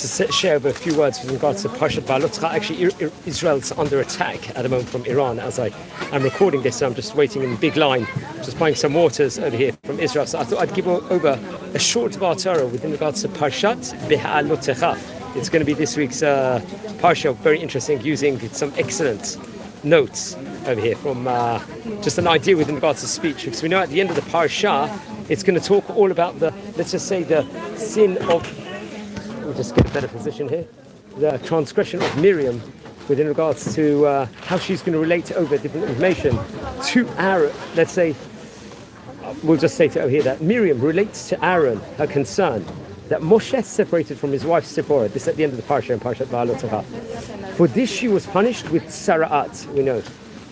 to share a few words with regards to Parshat Behaalotecha. Actually, Israel's under attack at the moment from Iran. As I am recording this, so I'm just waiting in the big line, just buying some waters over here from Israel. So I thought I'd give over a short Dvar Torah within regards to Parshat Behaalotecha. It's going to be this week's Parsha, very interesting, using some excellent notes over here from just an idea within regards to speech, because we know at the end of the Parsha, it's going to talk all about the, let's just say, the sin of, let me just get a better position here, the transgression of Miriam within regards to how she's going to relate over different information to Aaron. Let's say, we'll just say to over here that Miriam relates to Aaron her concern that Moshe separated from his wife Zipporah. This at the end of the Parsha in Parshat Behaalotecha. For this she was punished with Sara'at, we know,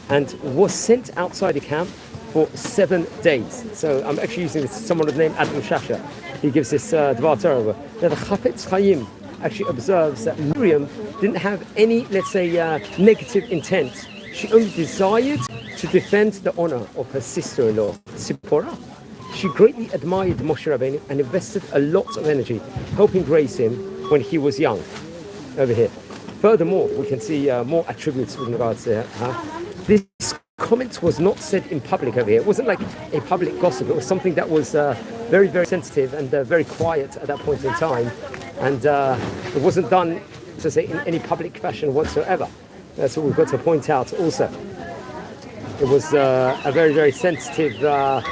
and was sent outside the camp for 7 days. So I'm actually using this, someone with the name Adam Shasha. He gives this Dvar Torah over. Now the Chafetz Chaim actually observes that Miriam didn't have any, let's say, negative intent. She only desired to defend the honor of her sister-in-law, Zipporah. She greatly admired Moshe Rabbeinu and invested a lot of energy helping raise him when he was young. Over here. Furthermore, we can see more attributes with regards to her. This comment was not said in public over here. It wasn't like a public gossip. It was something that was very, very sensitive and very quiet at that point in time. And it wasn't done, to say, in any public fashion whatsoever. That's what we've got to point out also. It was a very, very sensitive...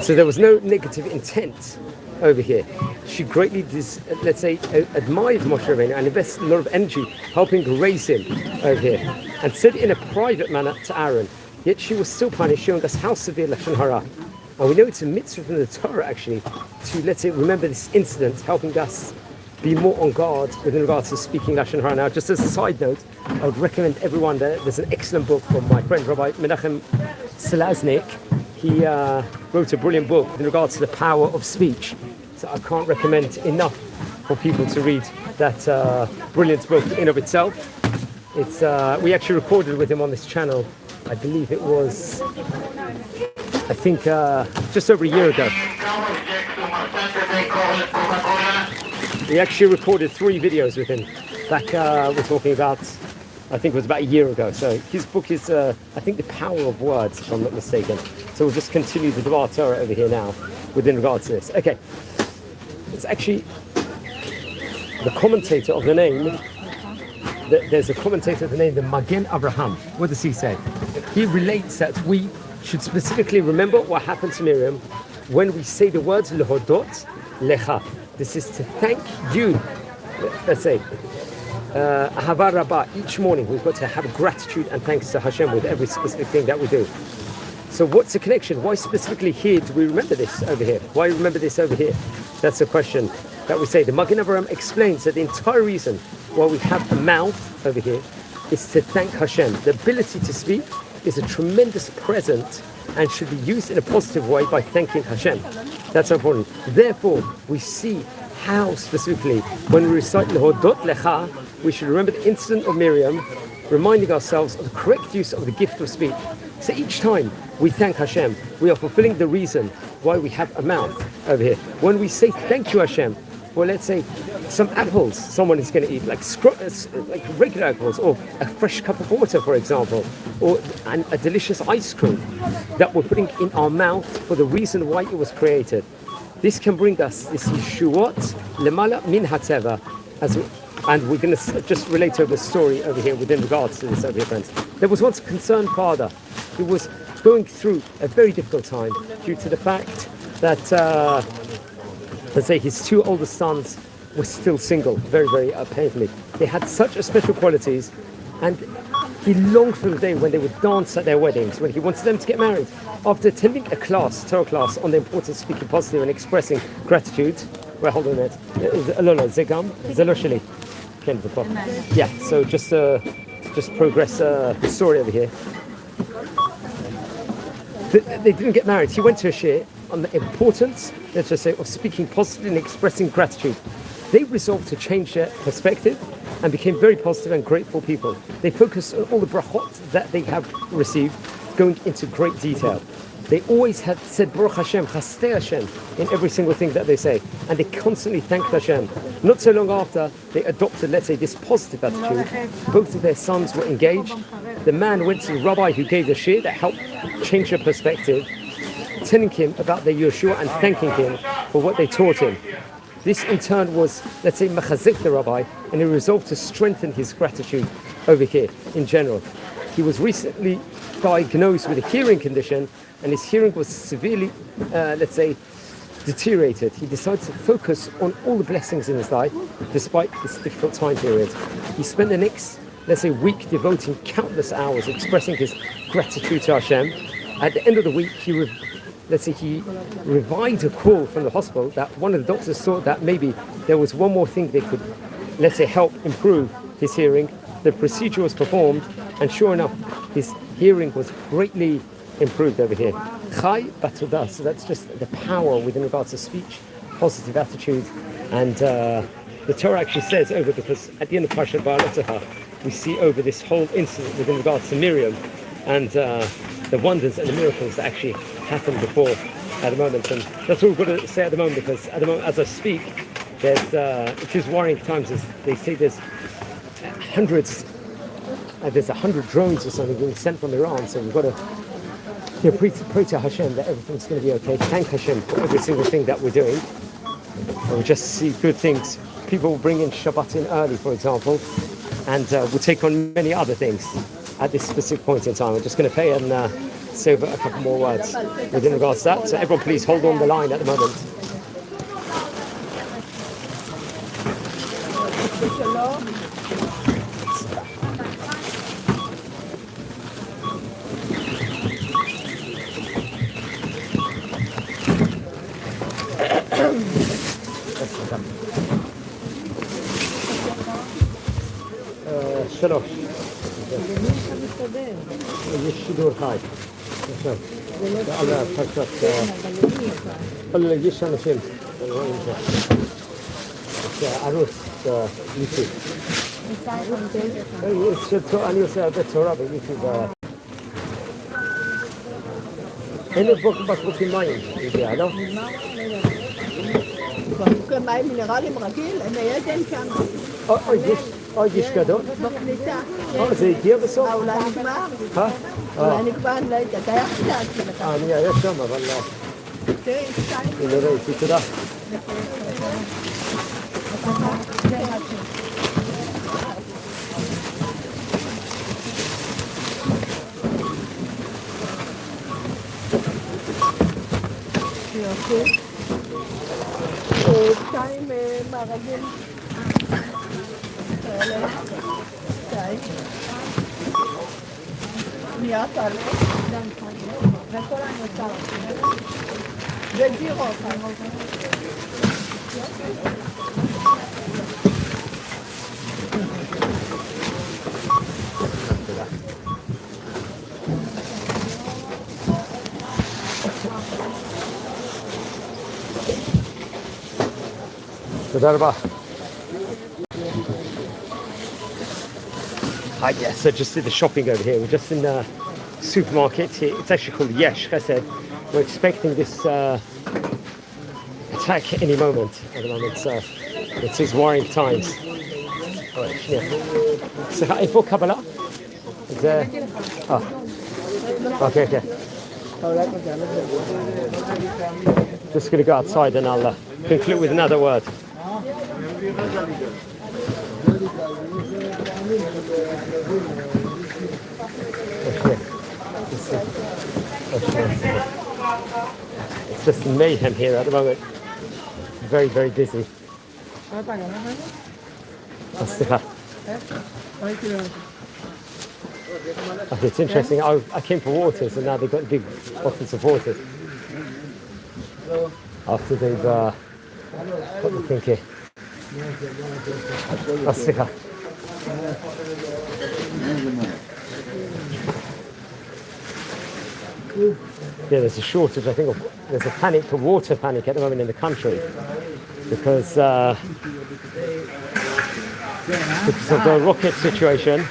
So there was no negative intent over here. She greatly, let's say, admired Moshe Rabbeinu and invested a lot of energy helping raise him over here. And said in a private manner to Aaron, yet she was still punished, showing us how severe Lashon Hara. And we know it's a mitzvah from the Torah, actually, to, let's say, remember this incident, helping us be more on guard with regards to speaking Lashon Hara. Now, just as a side note, I would recommend everyone that there's an excellent book from my friend Rabbi Menachem Selaznik. He wrote a brilliant book in regards to the power of speech. So I can't recommend enough for people to read that brilliant book in of itself. It's we actually recorded with him on this channel. I believe it was, I think, just over a year ago. We actually recorded 3 videos with him. Back, we're talking about, I think it was about a year ago. So his book is, I think, The Power of Words, if I'm not mistaken. So we'll just continue the Dvar Torah over here now, within regards to this. Okay, it's actually the commentator of the name. There's a commentator of the name, the Magen Abraham. What does he say? He relates that we should specifically remember what happened to Miriam when we say the words Lehodot Lecha. This is to thank you. Let's say. Ahava Rabbah, each morning we've got to have gratitude and thanks to Hashem with every specific thing that we do. So what's the connection? Why specifically here do we remember this over here? Why remember this over here? That's the question that we say. The Magen Avraham explains that the entire reason why we have a mouth over here is to thank Hashem. The ability to speak is a tremendous present and should be used in a positive way by thanking Hashem. That's important. Therefore, we see how specifically, when we recite Lehodot Lecha, we should remember the incident of Miriam, reminding ourselves of the correct use of the gift of speech. So each time we thank Hashem, we are fulfilling the reason why we have a mouth over here. When we say thank you Hashem, well, let's say some apples someone is going to eat, like regular apples, or a fresh cup of water, for example, or a delicious ice cream that we're putting in our mouth for the reason why it was created. This can bring us this Yeshuot Lemala Min Hateva, and we're going to just relate to the story over here within regards to this over here, friends. There was once a concerned father who was going through a very difficult time due to the fact that, let's say, his 2 oldest sons were still single, very, very painfully. They had such special qualities, and he longed for the day when they would dance at their weddings, when he wanted them to get married. After attending a class, Torah class, on the importance of speaking positive and expressing gratitude. Well, hold on a minute. Zegam, Zelosheli. Yeah, so just progress the story over here. They didn't get married. He went to a shir on the importance, let's just say, of speaking positively and expressing gratitude. They resolved to change their perspective and became very positive and grateful people. They focused on all the brachot that they have received, going into great detail. They always had said Baruch Hashem, Chastei Hashem in every single thing that they say. And they constantly thanked Hashem. Not so long after, they adopted, let's say, this positive attitude. Both of their sons were engaged. The man went to the rabbi who gave the shir that helped change their perspective, telling him about their Yeshua and thanking him for what they taught him. This in turn was, let's say, machazik the rabbi, and he resolved to strengthen his gratitude over here in general. He was recently diagnosed with a hearing condition, and his hearing was severely, let's say, deteriorated. He decided to focus on all the blessings in his life despite this difficult time period. He spent the next, let's say, week devoting countless hours expressing his gratitude to Hashem. At the end of the week, he revived a call from the hospital that one of the doctors thought that maybe there was one more thing they could, let's say, help improve his hearing. The procedure was performed, and sure enough, his hearing was greatly improved over here. Chai batodah. So that's just the power within regards to speech, positive attitude, and the Torah actually says over, because at the end of Parshat Behaalotecha, we see over this whole incident within regards to Miriam and the wonders and the miracles that actually happened before at the moment. And that's all we've got to say at the moment, because at the moment, as I speak, there's it is worrying times. As they say, there's hundreds. There's 100 drones or something being sent from Iran, so we've got to pray to Hashem that everything's going to be okay. Thank Hashem for every single thing that we're doing. And we just see good things. People will bring in Shabbat in early, for example, and we'll take on many other things at this specific point in time. We're just going to pay and say over a couple more words within regards to that. So everyone please hold on the line at the moment. שלוש. יש שידור חי. עכשיו. על הפרשת. יש אנשים. ערוץ יוטיוב. אני עושה הרבה תורה ביוטיוב. אין לו בקבוקים מים, יודע, לא? בקבוקי מים מינרליים רגיל, הם הידן שם. יש גדול? בפליטה. זה הגיע בסוף? אולי נגמר? אולי נגמר, אני לא יודעת. אתה היה חדש לך. אני היה שם, אבל... תראי, שתיים. אני לא ראיתי, תודה. יופי. שתיים מהרגיל. שתיים. מיד עלה. וכל הנוצר. וגירות. תודה רבה. Hi, yes, so just did the shopping over here. We're just in the supermarket here. It's actually called Yesh Chesed. We're expecting this attack any moment at the moment. It's these worrying times. Alright, yeah. So, איפה קבלה? זה... Okay. Just going to go outside and I'll conclude with another word. It's just mayhem here at the moment. Very, very busy. Okay, it's interesting. I came for water, so now they've got big bottles of water. After they've got the thing here. Yeah, there's a shortage, I think, there's a water panic at the moment in the country because of the rocket situation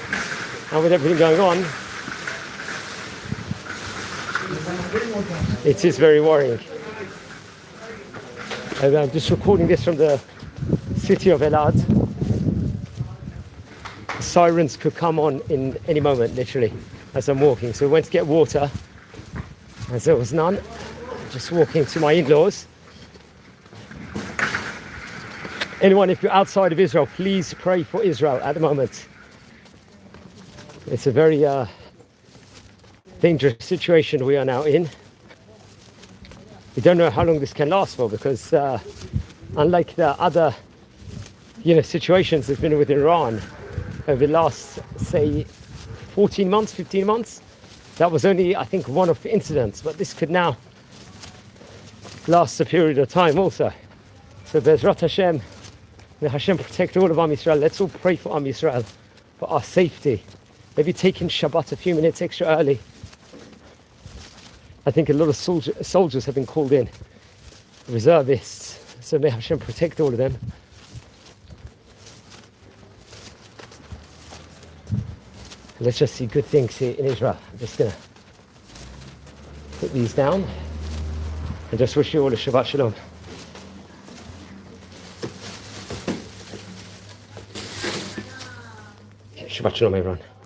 and with everything going on. It is very worrying. And I'm just recording this from the city of Elad. Sirens could come on in any moment, literally, as I'm walking. So we went to get water, as there was none. Just walking to my in-laws. Anyone, if you're outside of Israel, please pray for Israel at the moment. It's a very dangerous situation we are now in. We don't know how long this can last for, because unlike the other situations that's been with Iran over the last, say, 14 months, 15 months, that was only, I think, one of the incidents, but this could now last a period of time also. So Bezrat Hashem, may Hashem protect all of Am Yisrael. Let's all pray for Am Yisrael, for our safety. Maybe taking Shabbat a few minutes extra early. I think a lot of soldiers have been called in, reservists, so may Hashem protect all of them. Let's just see good things here in Israel. I'm just going to put these down and just wish you all a Shabbat Shalom. Shabbat Shalom, everyone.